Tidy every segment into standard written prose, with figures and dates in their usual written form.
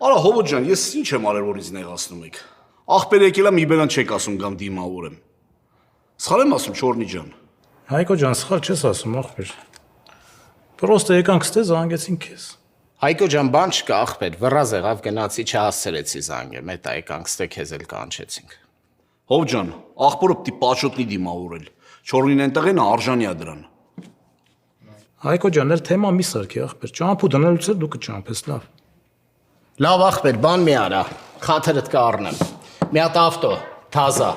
Արա Հովոտ ջան, ես ինչ եմ արել, որ ինձ նեղացնում եք։ Ախպեր եկել եմ, մի բան չեք ասում կամ դիմավորեմ։ Սխալ եմ ասում, Չորնի ջան։ Հայկո ջան, սխալ չես ասում, ախպեր։ Պրոստը եկանք ստե զանգեցին քեզ։ Հայկո ջան, բան չկա, ախպեր, վռազ եղավ գնացի չհասցրեցի զանգը, մետա եկանք ստե քեզ էլ կանչեցինք։ Հով ջան, ախպորը պիտի պաչոտնի դիմավորել։ Չորնին այնտեղ են արժանի է դրան։ Հայկո ջան, էլ թեմա մի սարքի, ախպեր, ճամփու դնելուց էլ դու կճամփես, լավ։ Լավ ախպեր, բան մի արա, խաթրդ կառնեմ։ Մի հատ ավտո, թազա։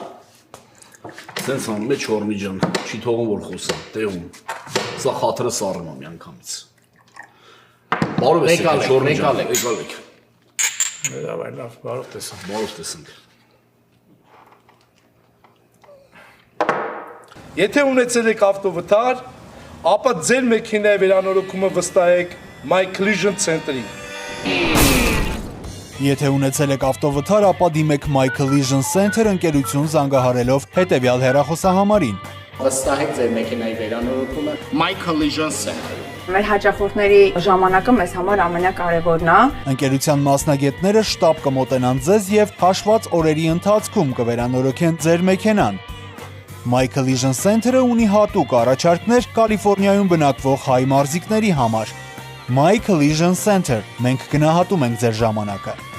Սենց անում է Չորնի ջան, չի թողում որ խոսա, տեղում։ Սա խաթրը սառնում եմ միանգամից։ Բարով ես եկել, Չորնի ջան, եկալ եք։ Լավ, բարով տեսանք։ Բարով տեսանք։ Եթե ունեցել եք ավտովթար, ապա ձեր մեքենայի վերանորոգումը վստահեք My Collision Center-ին։ Եթե ունեցել եք ավտովթար, ապա դիմեք My Collision Center ընկերություն զանգահարելով հետևյալ հեռախոսահամարին։ Վստահեք ձեր մեքենայի վերանորոգումը My Collision Center-ին։ Մեր հաճախորդների ժամանակը մեզ համար ամենակարևորն է։ Ընկերության մասնագետները շտապ կմոտենան ձեզ եւ հաշված օրերի ընթացքում կվերանորոգեն ձեր մեքենան։ My Collision Center-ը ունի հատուկ առաջարկներ Կալիֆոռնիայում բնակվող հայ մարզիկների համար։ My Collision Center, մենք գնահատում ենք ձեր ժամանակը։